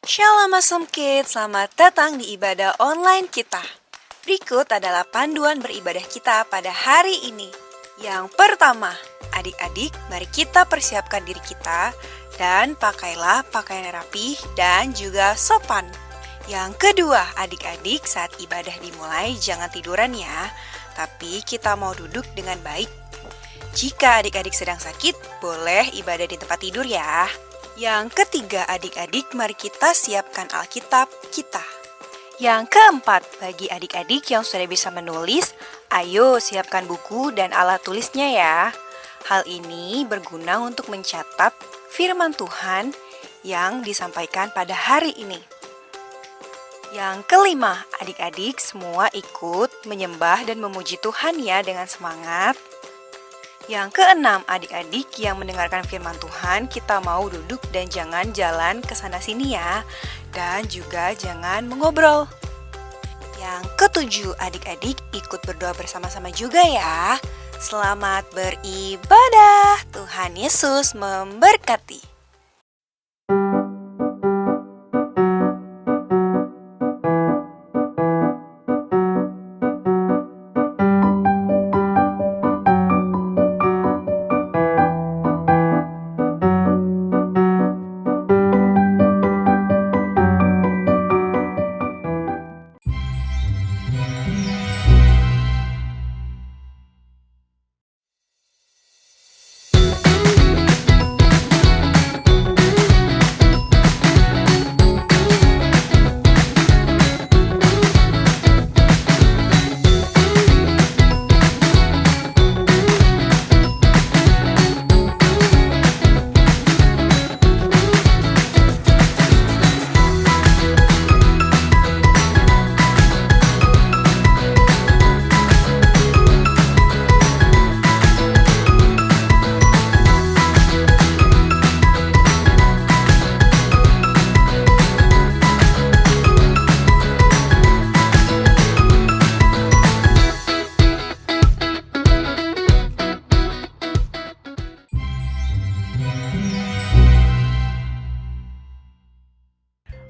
Shalom Awesome Kids, selamat datang di ibadah online kita. Berikut adalah panduan beribadah kita pada hari ini. Yang pertama, adik-adik, mari kita persiapkan diri kita dan pakailah pakaian rapi dan juga sopan. Yang kedua, adik-adik, saat ibadah dimulai jangan tiduran ya, tapi kita mau duduk dengan baik. Jika adik-adik sedang sakit, boleh ibadah di tempat tidur ya. Yang ketiga, adik-adik, mari kita siapkan Alkitab kita. Yang keempat, bagi adik-adik yang sudah bisa menulis, ayo siapkan buku dan alat tulisnya ya. Hal ini berguna untuk mencatat firman Tuhan yang disampaikan pada hari ini. Yang kelima, adik-adik semua ikut menyembah dan memuji Tuhan ya dengan semangat. Yang keenam, adik-adik yang mendengarkan firman Tuhan, kita mau duduk dan jangan jalan ke sana sini ya. Dan juga jangan mengobrol. Yang ketujuh, adik-adik ikut berdoa bersama-sama juga ya. Selamat beribadah. Tuhan Yesus memberkati.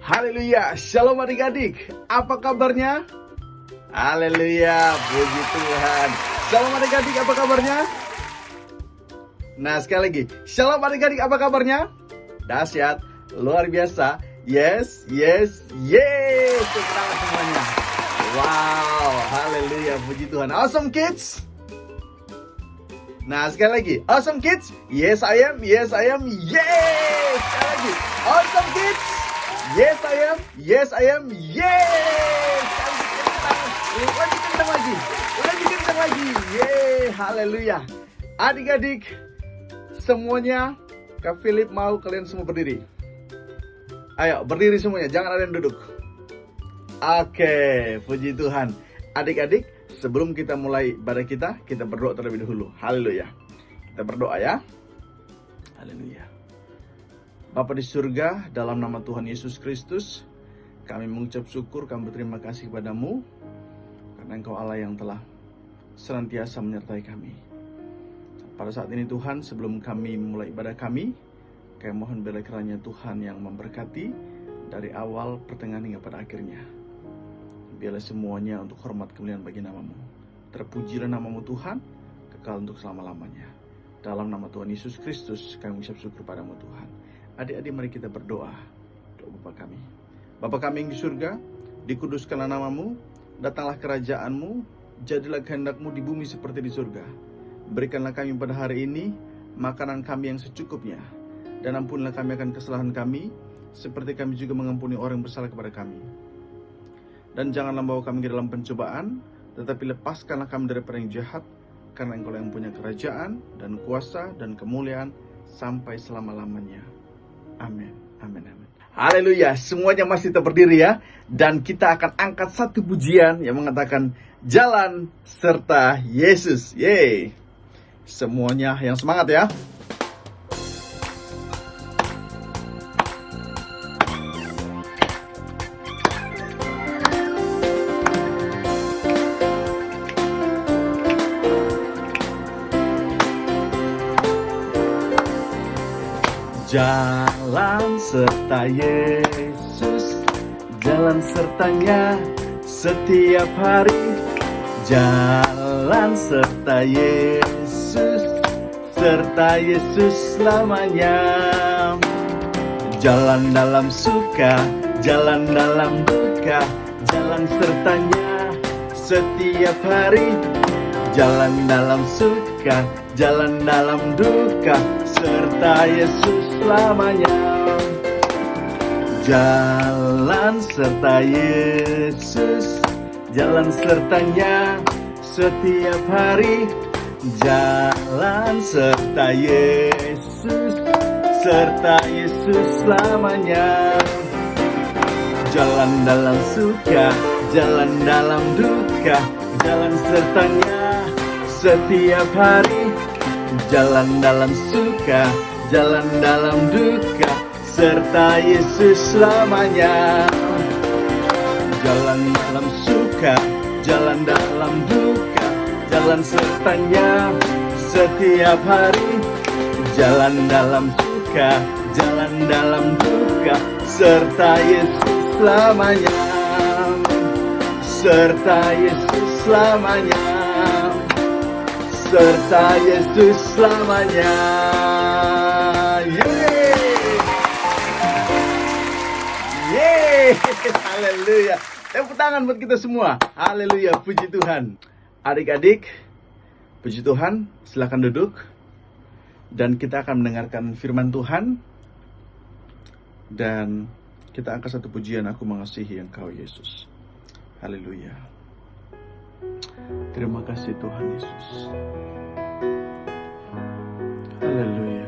Haleluya, shalom adik-adik, apa kabarnya? Haleluya, puji Tuhan. Shalom adik-adik, apa kabarnya? Nah, sekali lagi, shalom adik-adik, apa kabarnya? Dahsyat, luar biasa. Yes. Tepuk tangan semuanya. Wow, haleluya, puji Tuhan. Awesome kids. Nah, sekali lagi, awesome kids. Yes I am. Yes. Sekali lagi, awesome kids. Yes I am. Yes. Lagi kencang lagi. Yeay, haleluya. Adik-adik semuanya, Kak Philip mau kalian semua berdiri. Ayo, berdiri semuanya, jangan ada yang duduk. Oke, puji Tuhan. Adik-adik, sebelum kita mulai ibadah kita berdoa terlebih dahulu. Haleluya. Kita berdoa ya. Haleluya. Bapa di surga, dalam nama Tuhan Yesus Kristus, kami mengucap syukur, kami berterima kasih kepadamu, karena Engkau Allah yang telah senantiasa menyertai kami. Pada saat ini Tuhan, sebelum kami memulai ibadah kami mohon biarlah kiranya Tuhan yang memberkati dari awal, pertengahan hingga pada akhirnya. Biarlah semuanya untuk hormat kemuliaan bagi namamu. Terpujilah namamu Tuhan, kekal untuk selama-lamanya. Dalam nama Tuhan Yesus Kristus, kami mengucap syukur padamu Tuhan. Adik-adik, mari kita berdoa. Doa Bapa kami. Bapa kami yang di surga, dikuduskanlah namamu, datanglah kerajaanmu, jadilah kehendakmu di bumi seperti di surga. Berikanlah kami pada hari ini makanan kami yang secukupnya, dan ampunilah kami akan kesalahan kami, seperti kami juga mengampuni orang yang bersalah kepada kami. Dan janganlah bawa kami ke dalam pencobaan, tetapi lepaskanlah kami daripada yang jahat, karena Engkau yang punya kerajaan, dan kuasa, dan kemuliaan, sampai selama-lamanya. Amin. Haleluya, semuanya masih tetap berdiri ya. Dan kita akan angkat satu pujian yang mengatakan jalan serta Yesus. Yeay. Semuanya yang semangat ya. Jalan serta Yesus jalan sertanya setiap hari. Jalan serta Yesus selamanya. Jalan dalam suka, jalan dalam duka, jalan sertanya setiap hari. Jalan dalam suka, jalan dalam duka, serta Yesus selamanya. Jalan serta Yesus, jalan sertanya setiap hari. Jalan serta Yesus selamanya. Jalan dalam suka, jalan dalam duka, jalan sertanya setiap hari. Jalan dalam suka, jalan dalam duka, serta Yesus selamanya. Jalan dalam suka, jalan dalam duka, jalan sertanya setiap hari. Jalan dalam suka, jalan dalam duka, serta Yesus selamanya. Serta Yesus selamanya. Serta Yesus selamanya. Yeay, haleluya. Tepuk tangan buat kita semua. Haleluya, puji Tuhan. Adik-adik, puji Tuhan, silakan duduk. Dan kita akan mendengarkan firman Tuhan. Dan kita angkat satu pujian, aku mengasihi Engkau Yesus. Haleluya. Terima kasih Tuhan Yesus. Haleluya.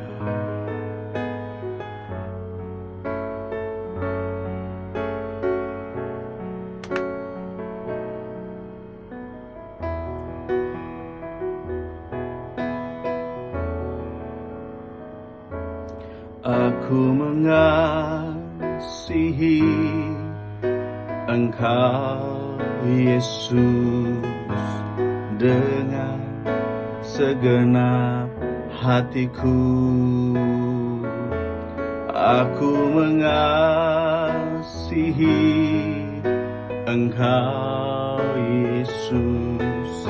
Aku mengasihi Engkau Yesus dengan segenap hatiku. Aku mengasihi Engkau Yesus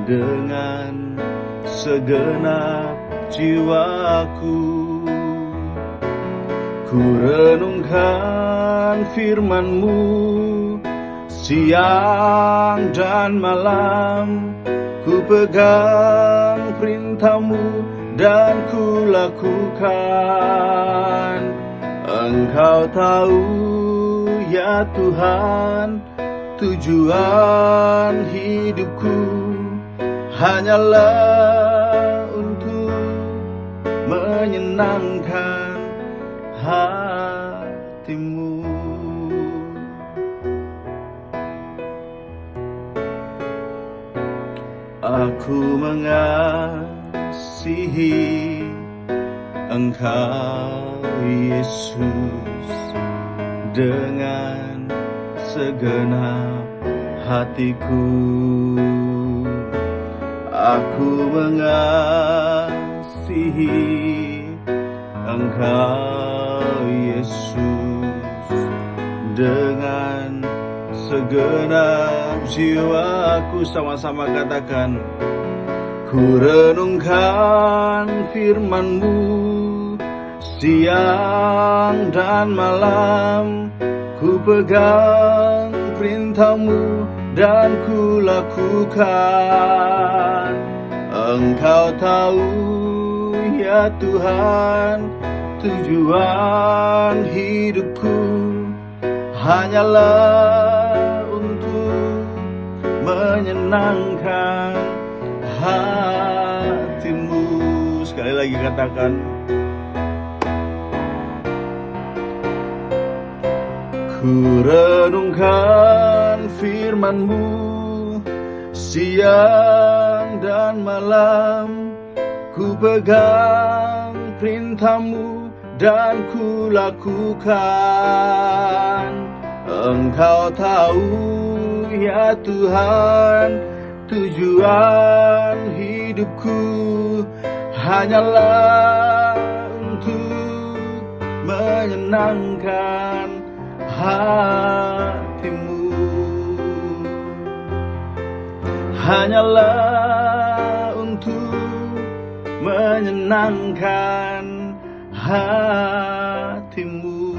dengan segenap jiwaku. Ku renungkan firman-Mu siang dan malam, ku pegang perintah-Mu dan ku lakukan. Engkau tahu ya Tuhan, tujuan hidupku hanyalah untuk menyenangkan hati-Mu. Aku mengasihi Engkau Yesus dengan segenap hatiku. Aku mengasihi Engkau Yesus dengan segenap jiwaku. Sama-sama katakan, ku renungkan firman-Mu siang dan malam, ku pegang perintah-Mu dan ku lakukan. Engkau tahu ya Tuhan, tujuan hidupku hanyalah untuk menyenangkan hati-Mu. Sekali lagi katakan, ku renungkan firman-Mu siang dan malam, ku pegang perintah-Mu dan ku lakukan. Engkau tahu ya Tuhan, tujuan hidupku hanyalah untuk menyenangkan hati. hanyalah untuk menyenangkan hatimu.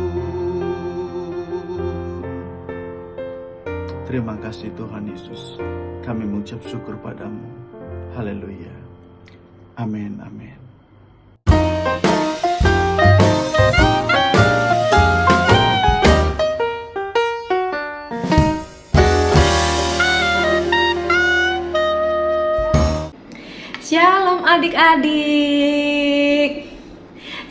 Terima kasih Tuhan Yesus, kami mengucap syukur padamu. Haleluya. Amin, amin. Shalom adik-adik.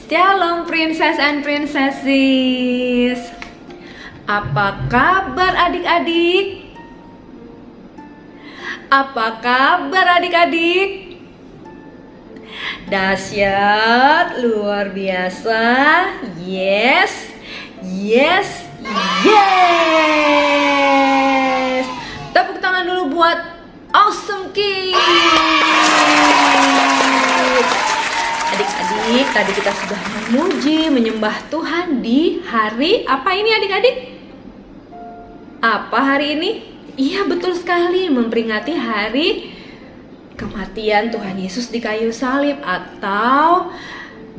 Shalom princess and princesses. Apa kabar adik-adik? Apa kabar adik-adik? Dahsyat, luar biasa. Yes. Yes. Yes. Tepuk tangan dulu buat Awesome Kids. Adik-adik, tadi kita sudah memuji, menyembah Tuhan di hari apa ini adik-adik? Apa hari ini? Iya, betul sekali, memperingati hari kematian Tuhan Yesus di kayu salib atau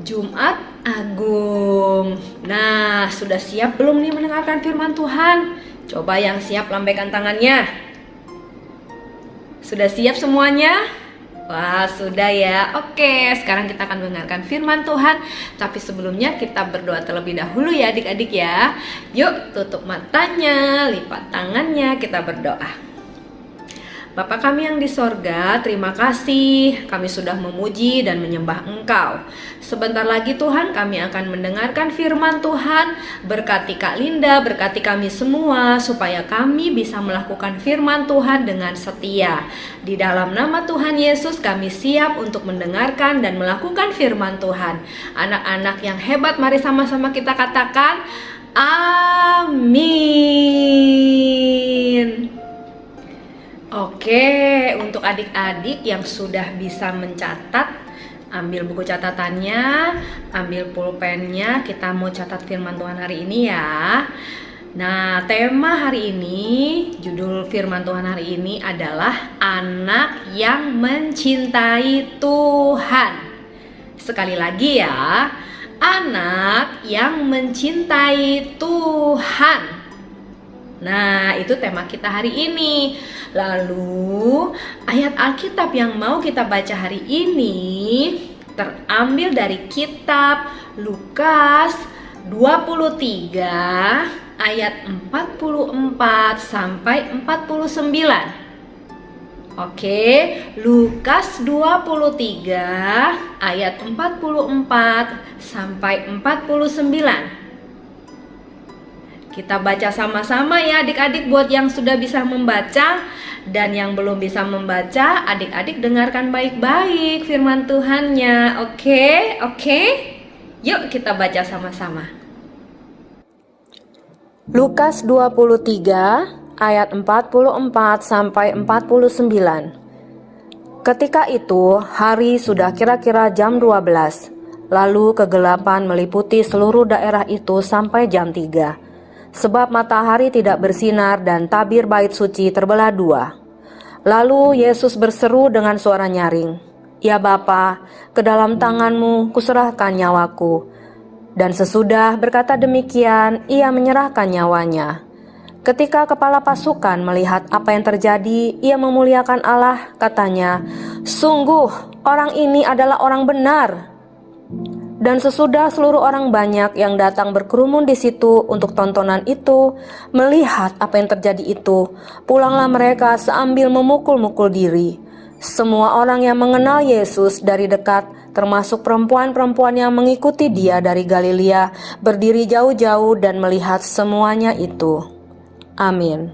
Jumat Agung. Nah, sudah siap belum nih mendengarkan firman Tuhan? Coba yang siap lambaikan tangannya. Sudah siap semuanya? Wah, sudah ya. Oke, sekarang kita akan mendengarkan firman Tuhan. Tapi sebelumnya kita berdoa terlebih dahulu ya adik-adik ya. Yuk, tutup matanya, lipat tangannya, kita berdoa. Bapa kami yang di sorga, terima kasih kami sudah memuji dan menyembah Engkau. Sebentar lagi Tuhan kami akan mendengarkan firman Tuhan. Berkati Kak Linda, berkati kami semua supaya kami bisa melakukan firman Tuhan dengan setia. Di dalam nama Tuhan Yesus kami siap untuk mendengarkan dan melakukan firman Tuhan. Anak-anak yang hebat, mari sama-sama kita katakan amin. Oke, untuk adik-adik yang sudah bisa mencatat, ambil buku catatannya, ambil pulpennya, kita mau catat firman Tuhan hari ini ya. Nah, tema hari ini, judul firman Tuhan hari ini adalah anak yang mencintai Tuhan. Sekali lagi ya, anak yang mencintai Tuhan. Nah, itu tema kita hari ini. Lalu, ayat Alkitab yang mau kita baca hari ini terambil dari kitab Lukas 23 ayat 44 sampai 49. Oke, Lukas 23 ayat 44 sampai 49. Kita baca sama-sama ya adik-adik, buat yang sudah bisa membaca dan yang belum bisa membaca, adik-adik dengarkan baik-baik firman Tuhannya. Oke? Yuk kita baca sama-sama. Lukas 23 ayat 44 sampai 49. Ketika itu hari sudah kira-kira jam 12. Lalu kegelapan meliputi seluruh daerah itu sampai jam 3. Sebab matahari tidak bersinar dan tabir bait suci terbelah dua. Lalu Yesus berseru dengan suara nyaring, "Ya Bapa, ke dalam tangan-Mu kuserahkan nyawaku." Dan sesudah berkata demikian, ia menyerahkan nyawanya. Ketika kepala pasukan melihat apa yang terjadi, ia memuliakan Allah, katanya, "Sungguh orang ini adalah orang benar." Dan sesudah seluruh orang banyak yang datang berkerumun di situ untuk tontonan itu, melihat apa yang terjadi itu, pulanglah mereka sambil memukul-mukul diri. Semua orang yang mengenal Yesus dari dekat, termasuk perempuan-perempuan yang mengikuti dia dari Galilea, berdiri jauh-jauh dan melihat semuanya itu. Amin.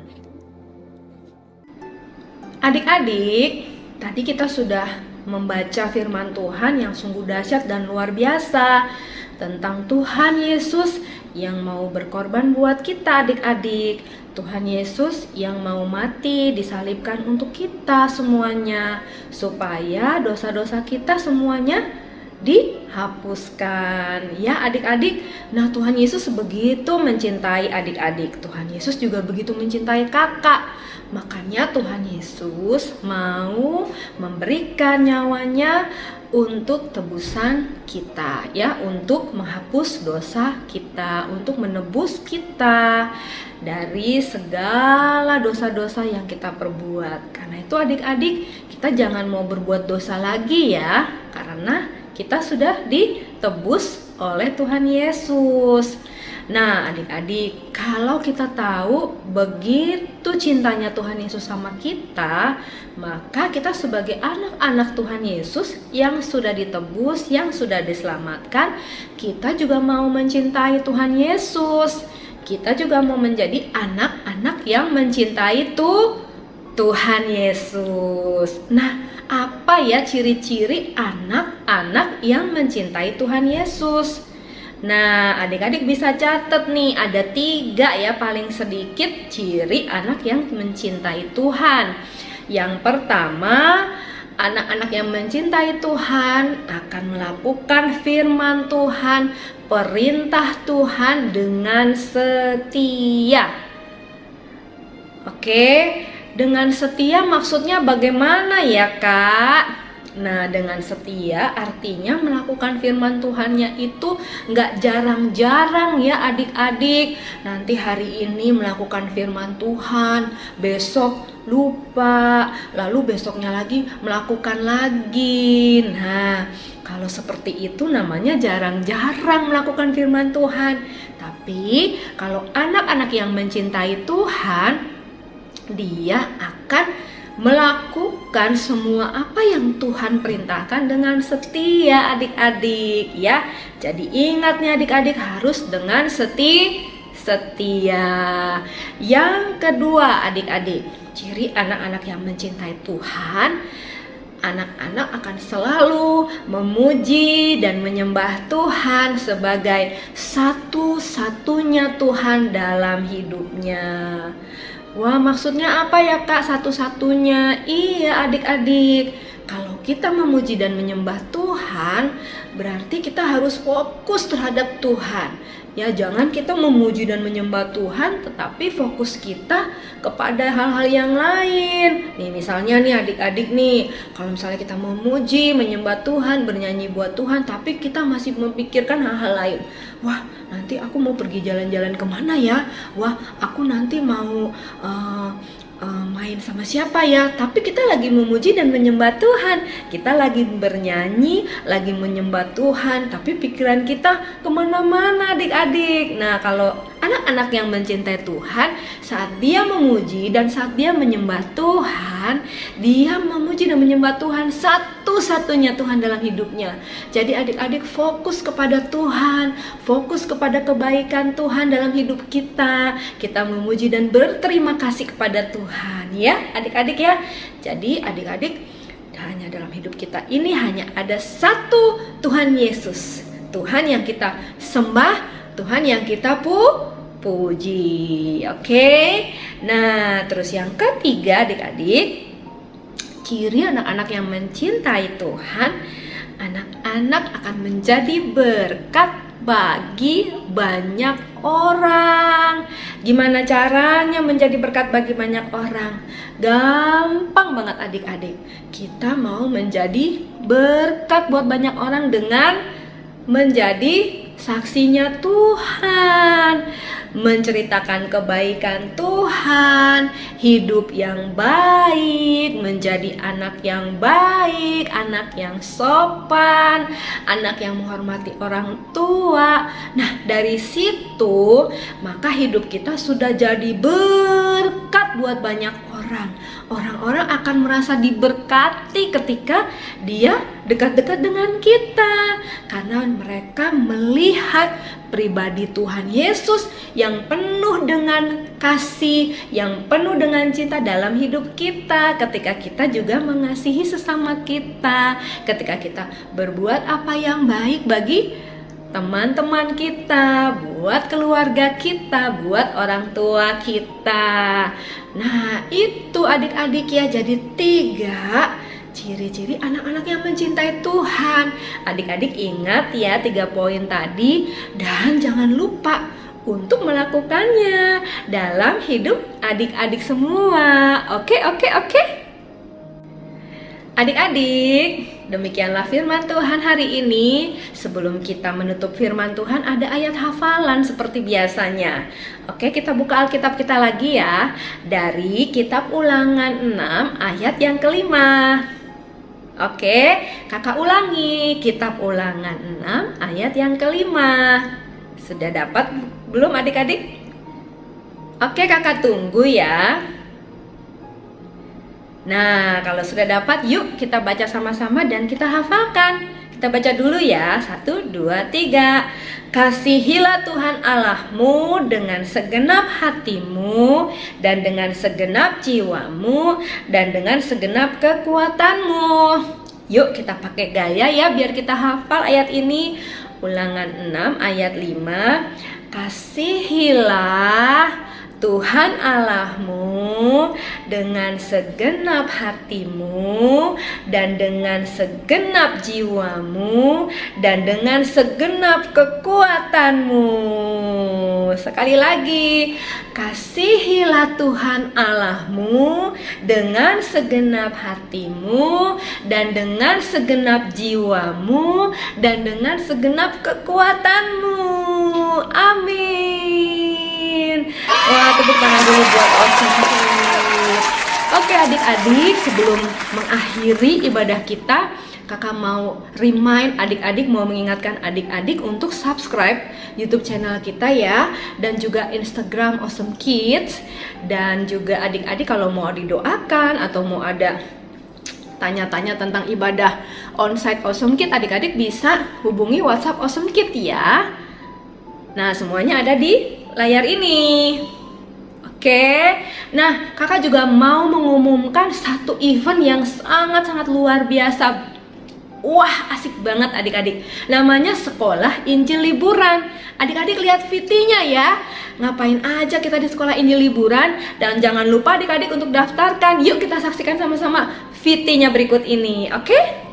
Adik-adik, tadi kita sudah membaca firman Tuhan yang sungguh dahsyat dan luar biasa tentang Tuhan Yesus yang mau berkorban buat kita adik-adik. Tuhan Yesus yang mau mati disalibkan untuk kita semuanya, supaya dosa-dosa kita semuanya dihapuskan. Ya adik-adik, nah Tuhan Yesus begitu mencintai adik-adik. Tuhan Yesus juga begitu mencintai kakak. Makanya Tuhan Yesus mau memberikan nyawanya untuk tebusan kita, ya, untuk menghapus dosa kita, untuk menebus kita dari segala dosa-dosa yang kita perbuat. Karena itu adik-adik, kita jangan mau berbuat dosa lagi ya, karena kita sudah ditebus oleh Tuhan Yesus. Nah adik-adik, kalau kita tahu begitu cintanya Tuhan Yesus sama kita, maka kita sebagai anak-anak Tuhan Yesus yang sudah ditebus, yang sudah diselamatkan, kita juga mau mencintai Tuhan Yesus. Kita juga mau menjadi anak-anak yang mencintai Tuhan Yesus. Nah, apa ya ciri-ciri anak-anak yang mencintai Tuhan Yesus? Nah, adik-adik bisa catat nih, ada 3 ya paling sedikit ciri anak yang mencintai Tuhan. Yang pertama, anak-anak yang mencintai Tuhan akan melakukan firman Tuhan, perintah Tuhan dengan setia. Oke, dengan setia maksudnya bagaimana ya Kak? Nah, dengan setia artinya melakukan firman Tuhannya itu nggak jarang-jarang ya adik-adik. Nanti hari ini melakukan firman Tuhan, besok lupa, lalu besoknya lagi melakukan lagi. Nah, kalau seperti itu namanya jarang-jarang melakukan firman Tuhan. Tapi kalau anak-anak yang mencintai Tuhan, dia akan melakukan semua apa yang Tuhan perintahkan dengan setia adik-adik ya. Jadi ingat nih adik-adik, harus dengan setia. Yang kedua adik-adik, ciri anak-anak yang mencintai Tuhan, anak-anak akan selalu memuji dan menyembah Tuhan sebagai satu-satunya Tuhan dalam hidupnya. Wah, maksudnya apa ya Kak satu-satunya? Iya adik-adik, kalau kita memuji dan menyembah Tuhan, berarti kita harus fokus terhadap Tuhan. Ya, jangan kita memuji dan menyembah Tuhan tetapi fokus kita kepada hal-hal yang lain. Nih misalnya nih adik-adik nih, kalau misalnya kita memuji, menyembah Tuhan, bernyanyi buat Tuhan, tapi kita masih memikirkan hal-hal lain. Wah, nanti aku mau pergi jalan-jalan kemana ya? Wah, aku nanti mau main sama siapa ya? Tapi kita lagi memuji dan menyembah Tuhan, kita lagi bernyanyi, lagi menyembah Tuhan, tapi pikiran kita kemana-mana adik-adik. Nah, kalau anak-anak yang mencintai Tuhan, saat dia memuji dan saat dia menyembah Tuhan, dia memuji dan menyembah Tuhan, satu-satunya Tuhan dalam hidupnya. Jadi adik-adik fokus kepada Tuhan, fokus kepada kebaikan Tuhan dalam hidup kita. Kita memuji dan berterima kasih kepada Tuhan ya adik-adik ya. Jadi adik-adik, hanya dalam hidup kita ini hanya ada satu Tuhan Yesus, Tuhan yang kita sembah, Tuhan yang kita puji. Oke. Nah, terus yang ketiga adik-adik, ciri anak-anak yang mencintai Tuhan, anak-anak akan menjadi berkat bagi banyak orang. Gimana caranya menjadi berkat bagi banyak orang? Gampang banget adik-adik. Kita mau menjadi berkat buat banyak orang dengan menjadi saksinya Tuhan, menceritakan kebaikan Tuhan, hidup yang baik, menjadi anak yang baik, anak yang sopan, anak yang menghormati orang tua. Nah, dari situ maka hidup kita sudah jadi berkat buat banyak orang. Orang-orang akan merasa diberkati ketika dia dekat-dekat dengan kita, karena mereka melihat pribadi Tuhan Yesus yang penuh dengan kasih, yang penuh dengan cinta dalam hidup kita. Ketika kita juga mengasihi sesama kita, ketika kita berbuat apa yang baik bagi teman-teman kita, buat keluarga kita, buat orang tua kita. Nah, itu adik-adik ya, jadi 3 ciri-ciri anak-anak yang mencintai Tuhan. Adik-adik ingat ya 3 poin tadi, dan jangan lupa untuk melakukannya dalam hidup adik-adik semua. Oke. Adik-adik, demikianlah firman Tuhan hari ini. Sebelum kita menutup firman Tuhan, ada ayat hafalan seperti biasanya. Oke, kita buka Alkitab kita lagi ya. Dari kitab Ulangan 6 ayat yang kelima. Oke, kakak ulangi. Kitab Ulangan 6 ayat yang kelima. Sudah dapat belum adik-adik? Oke, kakak tunggu ya. Nah, kalau sudah dapat, yuk kita baca sama-sama dan kita hafalkan. Kita baca dulu ya. 1, 2, 3. Kasihilah Tuhan Allahmu dengan segenap hatimu, dan dengan segenap jiwamu, dan dengan segenap kekuatanmu. Yuk kita pakai gaya ya, biar kita hafal ayat ini. Ulangan 6 ayat 5. Kasihilah Tuhan Allahmu dengan segenap hatimu, dan dengan segenap jiwamu, dan dengan segenap kekuatanmu. Sekali lagi, kasihilah Tuhan Allahmu dengan segenap hatimu, dan dengan segenap jiwamu, dan dengan segenap kekuatanmu. Amin. Wah, tepuk tangan dulu buat Awesome Kids. Oke adik-adik, sebelum mengakhiri ibadah kita, kakak mau remind adik-adik, mau mengingatkan adik-adik untuk subscribe YouTube channel kita ya, dan juga Instagram Awesome Kids. Dan juga adik-adik kalau mau didoakan atau mau ada tanya-tanya tentang ibadah onsite Awesome Kids, adik-adik bisa hubungi WhatsApp Awesome Kids ya. Nah, semuanya ada di layar ini. Oke. Nah, kakak juga mau mengumumkan satu event yang sangat-sangat luar biasa. Wah, asik banget adik-adik. Namanya Sekolah Injil Liburan. Adik-adik lihat VT-nya ya. Ngapain aja kita di Sekolah Injil Liburan. Dan jangan lupa adik-adik untuk daftarkan. Yuk kita saksikan sama-sama VT-nya berikut ini. Oke?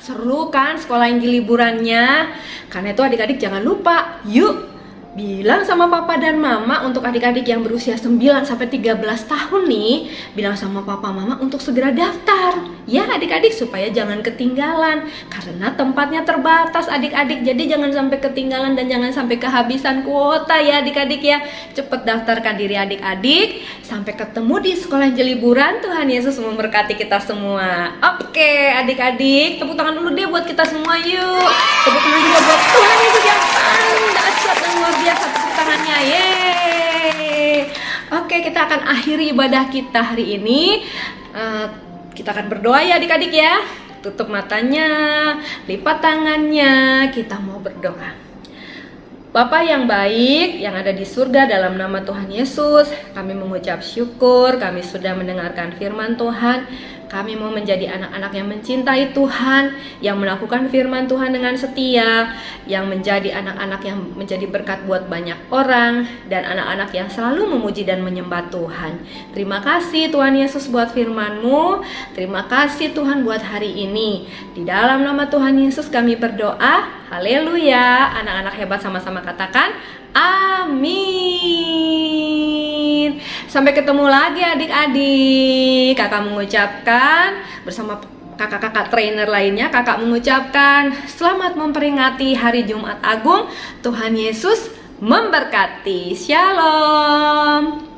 Seru kan Sekolah Injil liburannya? Karena itu adik-adik jangan lupa, yuk bilang sama papa dan mama untuk adik-adik yang berusia 9-13 tahun nih, bilang sama papa mama untuk segera daftar ya adik-adik, supaya jangan ketinggalan, karena tempatnya terbatas adik-adik. Jadi jangan sampai ketinggalan dan jangan sampai kehabisan kuota ya adik-adik ya. Cepet daftarkan diri adik-adik. Sampai ketemu di Sekolah Injil Liburan. Tuhan Yesus memberkati kita semua. Oke adik-adik, tepuk tangan dulu deh buat kita semua yuk. Tepuk tangan juga buat Tuhan Yesus yang paling dahsyat dan luar biasa. Tepuk tangannya, yeay. Oke, kita akan akhiri ibadah kita hari ini. Kita akan berdoa ya adik-adik ya. Tutup matanya, lipat tangannya, kita mau berdoa. Bapa yang baik yang ada di surga, dalam nama Tuhan Yesus, kami mengucap syukur, kami sudah mendengarkan firman Tuhan. Kami mau menjadi anak-anak yang mencintai Tuhan, yang melakukan firman Tuhan dengan setia, yang menjadi anak-anak yang menjadi berkat buat banyak orang, dan anak-anak yang selalu memuji dan menyembah Tuhan. Terima kasih Tuhan Yesus buat firman-Mu. Terima kasih Tuhan buat hari ini. Di dalam nama Tuhan Yesus kami berdoa. Haleluya. Anak-anak hebat sama-sama katakan amin. Sampai ketemu lagi adik-adik. Kakak mengucapkan bersama kakak-kakak trainer lainnya, kakak mengucapkan selamat memperingati Hari Jumat Agung. Tuhan Yesus memberkati. Shalom.